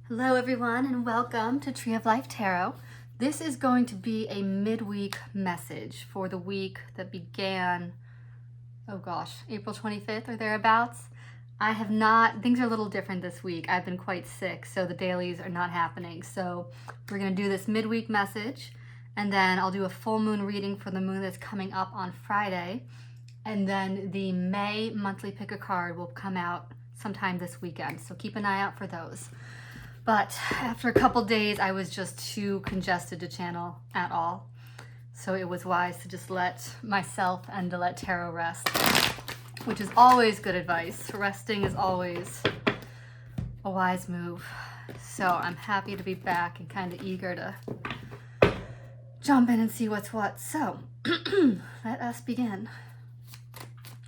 Hello everyone and welcome to Tree of Life Tarot. This is going to be a midweek message for the week that began, April 25th or thereabouts. Things are a little different this week. I've been quite sick, so the dailies are not happening. So we're going to do this midweek message, and then I'll do a full moon reading for the moon that's coming up on Friday. And then the May monthly pick a card will come out sometime this weekend. So keep an eye out for those. But after a couple days, I was just too congested to channel at all. So it was wise to just let myself and to let tarot rest, which is always good advice. Resting is always a wise move. So I'm happy to be back and kind of eager to jump in and see what's what. So let us begin.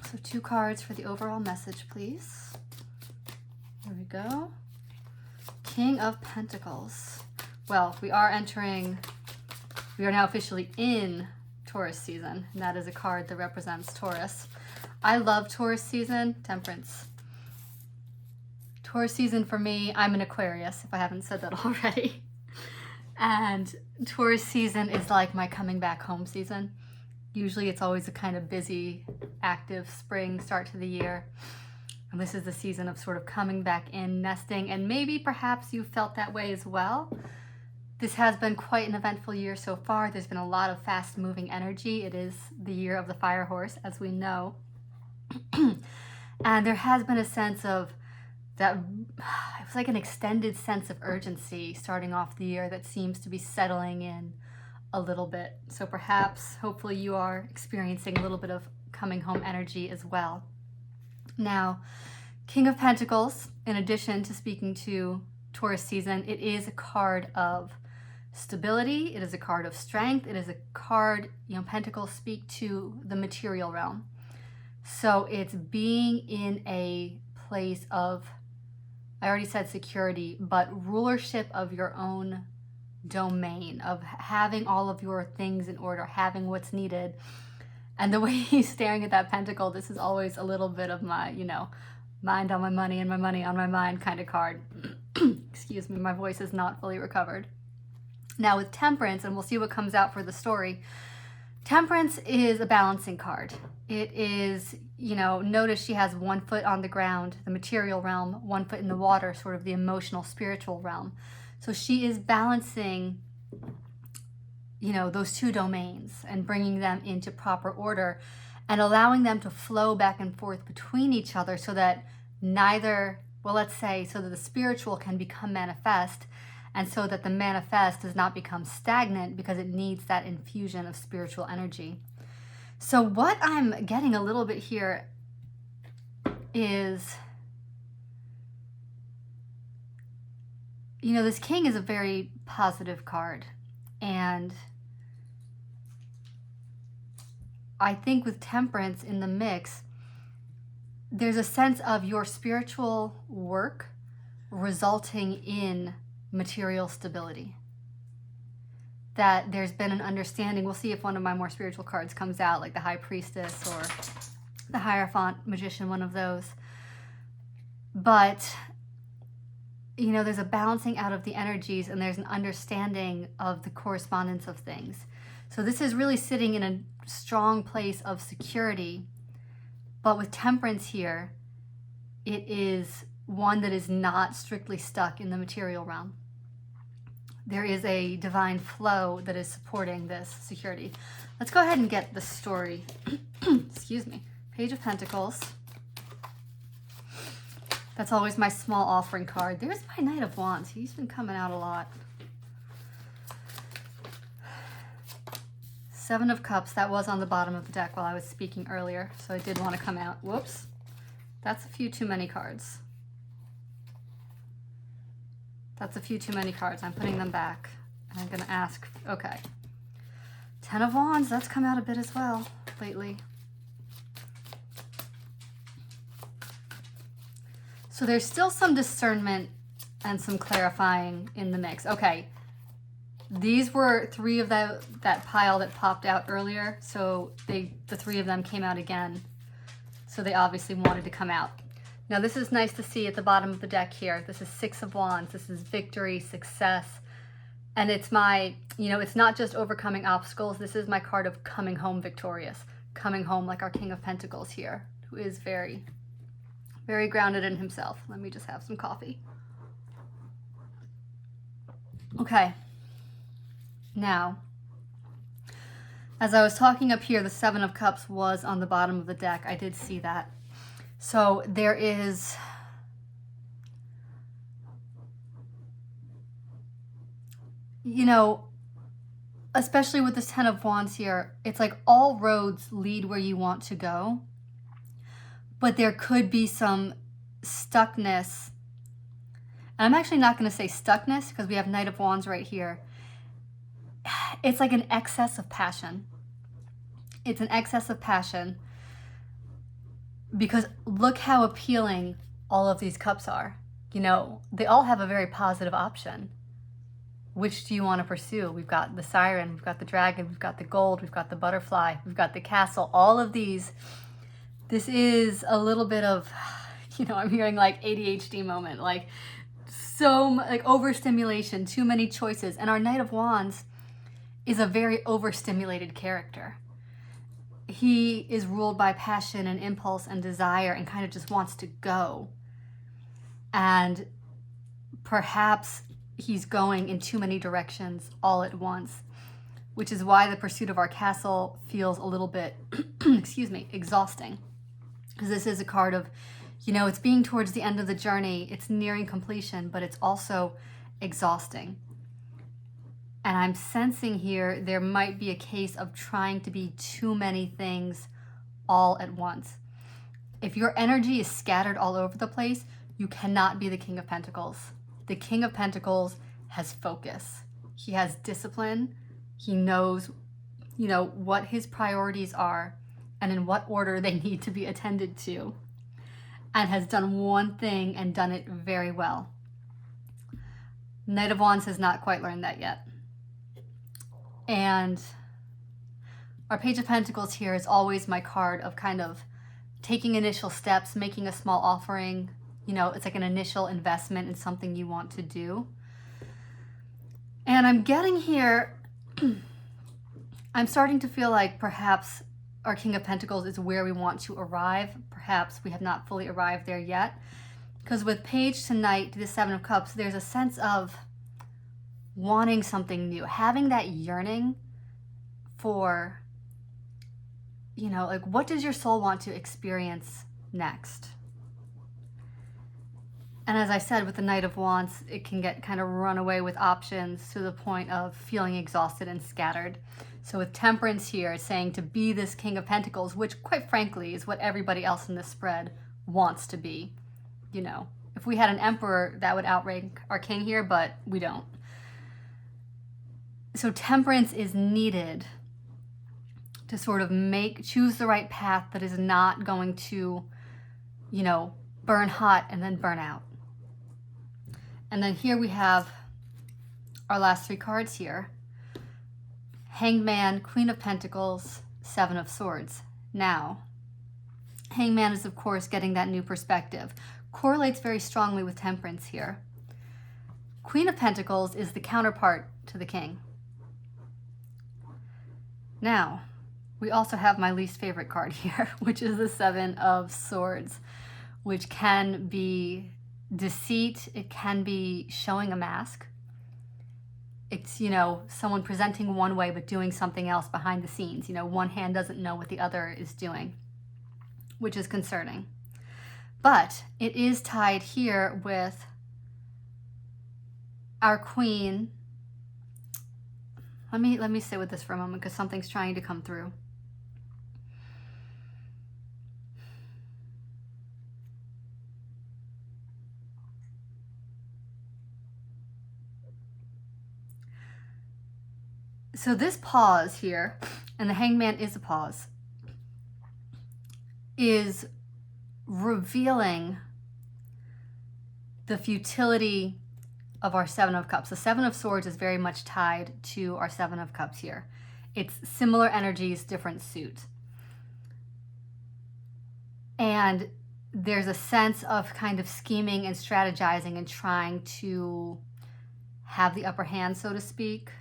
So 2 cards for the overall message, please. Here we go. King of Pentacles. Well, we are now officially in Taurus season, and that is a card that represents Taurus. I love Taurus season. Temperance. Taurus season for me, I'm an Aquarius, if I haven't said that already. And Taurus season is like my coming back home season. Usually it's always a kind of busy, active spring start to the year. And this is the season of sort of coming back in, nesting, and maybe perhaps you felt that way as well. This has been quite an eventful year so far. There's been a lot of fast-moving energy. It is the year of the fire horse, as we know. And there has been a sense of that, it was like an extended sense of urgency starting off the year that seems to be settling in a little bit. So perhaps, hopefully you are experiencing a little bit of coming home energy as well. Now, King of Pentacles, in addition to speaking to Taurus season, it is a card of stability. It is a card of strength. It is a card, Pentacles speak to the material realm. So it's being in a place of, I already said security, but rulership of your own domain, of having all of your things in order, having what's needed. And the way he's staring at that pentacle, this is always a little bit of my, mind on my money and my money on my mind kind of card. Excuse me, my voice is not fully recovered. Now with Temperance, and we'll see what comes out for the story, Temperance is a balancing card. It is, notice she has 1 foot on the ground, the material realm, 1 foot in the water, sort of the emotional, spiritual realm. So she is balancing those 2 domains and bringing them into proper order and allowing them to flow back and forth between each other so that so that the spiritual can become manifest and so that the manifest does not become stagnant because it needs that infusion of spiritual energy. So what I'm getting a little bit here is, this King is a very positive card. And I think with Temperance in the mix, there's a sense of your spiritual work resulting in material stability. That there's been an understanding. We'll see if one of my more spiritual cards comes out, like the High Priestess or the Hierophant Magician, one of those. But there's a balancing out of the energies and there's an understanding of the correspondence of things. So this is really sitting in a strong place of security. But with Temperance here, it is one that is not strictly stuck in the material realm. There is a divine flow that is supporting this security. Let's go ahead and get the story. Excuse me. Page of Pentacles. That's always my small offering card. There's my Knight of Wands. He's been coming out a lot. 7 of Cups. That was on the bottom of the deck while I was speaking earlier, so it did want to come out. Whoops. That's a few too many cards. That's a few too many cards. I'm putting them back. And I'm going to ask, okay. 10 of Wands. That's come out a bit as well lately. So there's still some discernment and some clarifying in the mix. Okay, these were 3 of that pile that popped out earlier. So the 3 of them came out again. So they obviously wanted to come out. Now this is nice to see at the bottom of the deck here. This is Six of Wands. This is victory, success. And it's my, it's not just overcoming obstacles. This is my card of coming home victorious. Coming home like our King of Pentacles here, who is very, very grounded in himself. Let me just have some coffee. Okay. Now, as I was talking up here, the Seven of Cups was on the bottom of the deck. I did see that. So there is, especially with this Ten of Wands here, it's like all roads lead where you want to go, but there could be some stuckness. And I'm actually not going to say stuckness because we have Knight of Wands right here. It's like an excess of passion. It's an excess of passion because look how appealing all of these cups are. They all have a very positive option. Which do you want to pursue? We've got the Siren, we've got the Dragon, we've got the Gold, we've got the Butterfly, we've got the Castle, all of these. This is a little bit of, I'm hearing like ADHD moment, like overstimulation, too many choices. And our Knight of Wands is a very overstimulated character. He is ruled by passion and impulse and desire and kind of just wants to go. And perhaps he's going in too many directions all at once, which is why the pursuit of our castle feels a little bit, exhausting. Because this is a card of, it's being towards the end of the journey, it's nearing completion, but it's also exhausting. And I'm sensing here there might be a case of trying to be too many things all at once. If your energy is scattered all over the place, you cannot be the King of Pentacles. The King of Pentacles has focus. He has discipline. He knows, what his priorities are and in what order they need to be attended to, and has done one thing and done it very well. Knight of Wands has not quite learned that yet. And our Page of Pentacles here is always my card of kind of taking initial steps, making a small offering. It's like an initial investment in something you want to do. And I'm getting here, I'm starting to feel like perhaps our King of Pentacles is where we want to arrive. Perhaps we have not fully arrived there yet. Because with Page to Knight to the Seven of Cups, there's a sense of wanting something new, having that yearning for, what does your soul want to experience next? And as I said, with the Knight of Wands, it can get kind of run away with options to the point of feeling exhausted and scattered. So with Temperance here, it's saying to be this King of Pentacles, which quite frankly is what everybody else in this spread wants to be. If we had an Emperor, that would outrank our King here, but we don't. So Temperance is needed to sort of choose the right path that is not going to, burn hot and then burn out. And then here we have our last three cards here. Hanged Man, Queen of Pentacles, Seven of Swords. Now, Hanged Man is, of course, getting that new perspective. Correlates very strongly with Temperance here. Queen of Pentacles is the counterpart to the King. Now, we also have my least favorite card here, which is the Seven of Swords, which can be deceit, it can be showing a mask. It's, someone presenting one way but doing something else behind the scenes. One hand doesn't know what the other is doing, which is concerning. But it is tied here with our Queen. Let me sit with this for a moment because something's trying to come through. So this pause here, and the Hanged Man is a pause, is revealing the futility of our Seven of Cups. The Seven of Swords is very much tied to our Seven of Cups here. It's similar energies, different suit. And there's a sense of kind of scheming and strategizing and trying to have the upper hand, so to speak,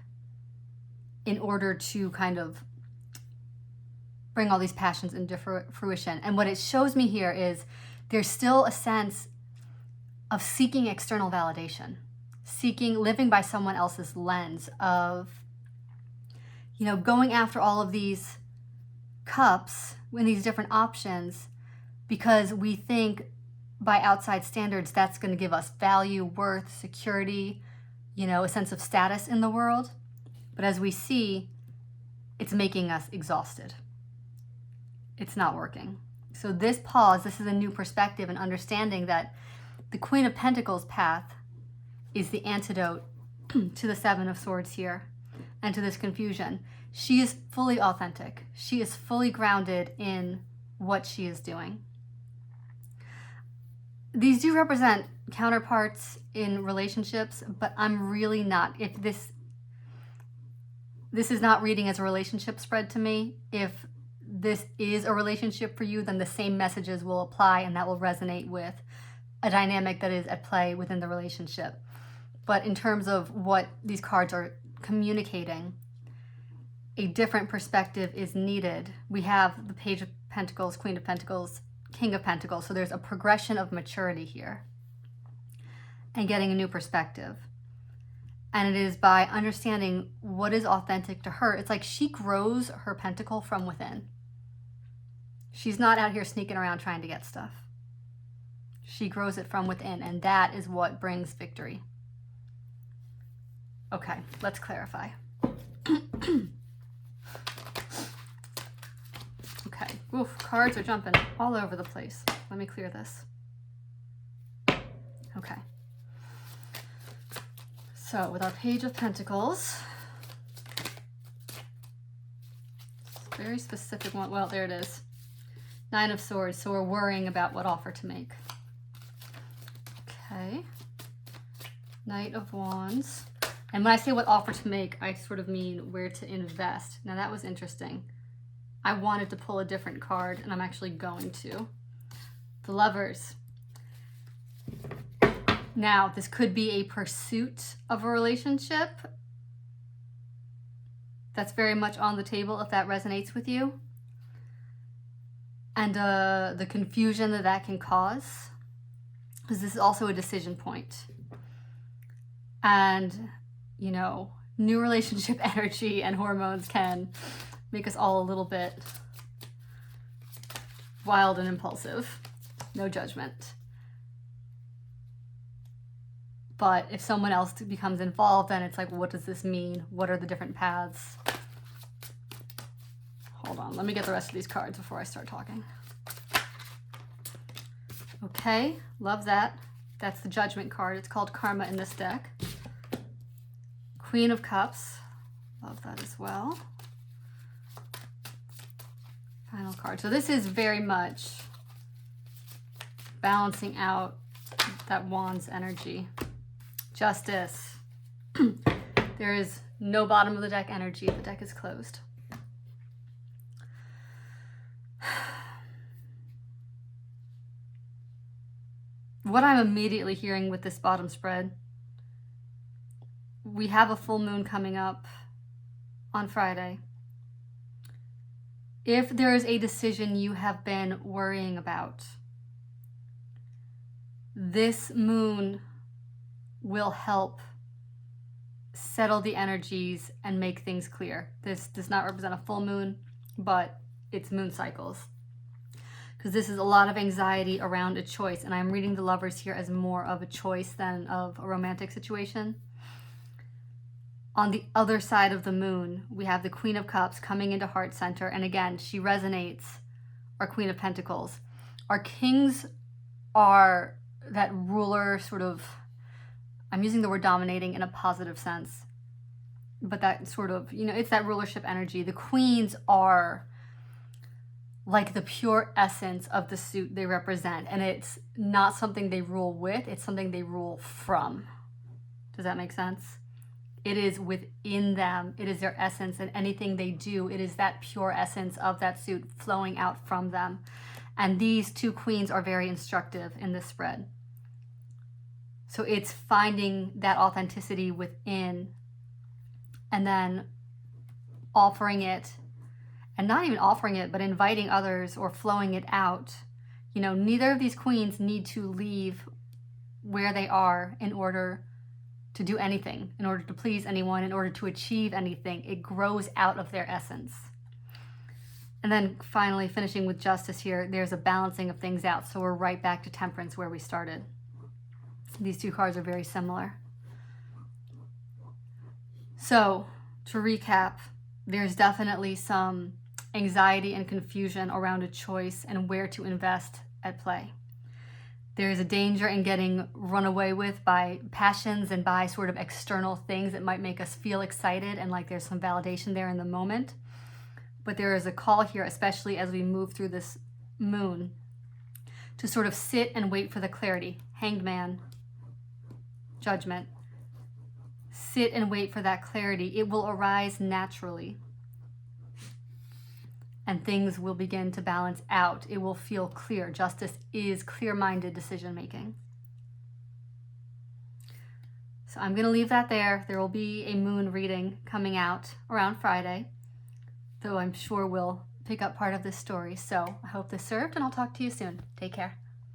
in order to kind of bring all these passions into fruition. And what it shows me here is there's still a sense of seeking external validation, living by someone else's lens of, going after all of these cups and these different options because we think by outside standards that's going to give us value, worth, security, a sense of status in the world. But as we see, it's making us exhausted. It's not working. So this pause, this is a new perspective and understanding that the Queen of Pentacles path is the antidote to the Seven of Swords here and to this confusion. She is fully authentic. She is fully grounded in what she is doing. These do represent counterparts in relationships, but I'm really not. If this is not reading as a relationship spread to me. If this is a relationship for you, then the same messages will apply and that will resonate with a dynamic that is at play within the relationship. But in terms of what these cards are communicating, a different perspective is needed. We have the Page of Pentacles, Queen of Pentacles, King of Pentacles. So there's a progression of maturity here and getting a new perspective. And it is by understanding what is authentic to her. It's like she grows her pentacle from within. She's not out here sneaking around trying to get stuff. She grows it from within, and that is what brings victory. Okay, let's clarify. Okay, oof, cards are jumping all over the place. Let me clear this. Okay. So with our Page of Pentacles, very specific one. Well, there it is. Nine of Swords. So we're worrying about what offer to make. Okay. Knight of Wands. And when I say what offer to make, I sort of mean where to invest. Now that was interesting. I wanted to pull a different card, and I'm actually going to. The Lovers. Now, this could be a pursuit of a relationship. That's very much on the table if that resonates with you. And the confusion that can cause, because this is also a decision point. And, new relationship energy and hormones can make us all a little bit wild and impulsive. No judgment. But if someone else becomes involved, then it's like, what does this mean? What are the different paths? Hold on, let me get the rest of these cards before I start talking. Okay, love that. That's the Judgment card. It's called Karma in this deck. Queen of Cups. Love that as well. Final card. So this is very much balancing out that Wands energy. Justice. There is no bottom of the deck energy. The deck is closed. What I'm immediately hearing with this bottom spread, we have a full moon coming up on Friday. If there is a decision you have been worrying about, this moon will help settle the energies and make things clear. This does not represent a full moon, but it's moon cycles. Because this is a lot of anxiety around a choice, and I'm reading the Lovers here as more of a choice than of a romantic situation. On the other side of the moon, we have the Queen of Cups coming into Heart Center, and again, she resonates our Queen of Pentacles. Our kings are that ruler sort of, I'm using the word dominating in a positive sense, but that sort of, it's that rulership energy. The queens are like the pure essence of the suit they represent, and it's not something they rule with, it's something they rule from. Does that make sense? It is within them, it is their essence, and anything they do, it is that pure essence of that suit flowing out from them. And these two queens are very instructive in this spread. So it's finding that authenticity within and then offering it, and not even offering it, but inviting others or flowing it out. You know, neither of these queens need to leave where they are in order to do anything, in order to please anyone, in order to achieve anything. It grows out of their essence. And then finally, finishing with justice here, there's a balancing of things out. So we're right back to temperance where we started. These two cards are very similar. So to recap, there's definitely some anxiety and confusion around a choice and where to invest at play. There's a danger in getting run away with by passions and by sort of external things that might make us feel excited and like there's some validation there in the moment. But there is a call here, especially as we move through this moon, to sort of sit and wait for the clarity. Hanged Man, Judgment. Sit and wait for that clarity. It will arise naturally. And things will begin to balance out. It will feel clear. Justice is clear-minded decision-making. So I'm going to leave that there. There will be a moon reading coming out around Friday, though I'm sure we'll pick up part of this story. So I hope this served, and I'll talk to you soon. Take care.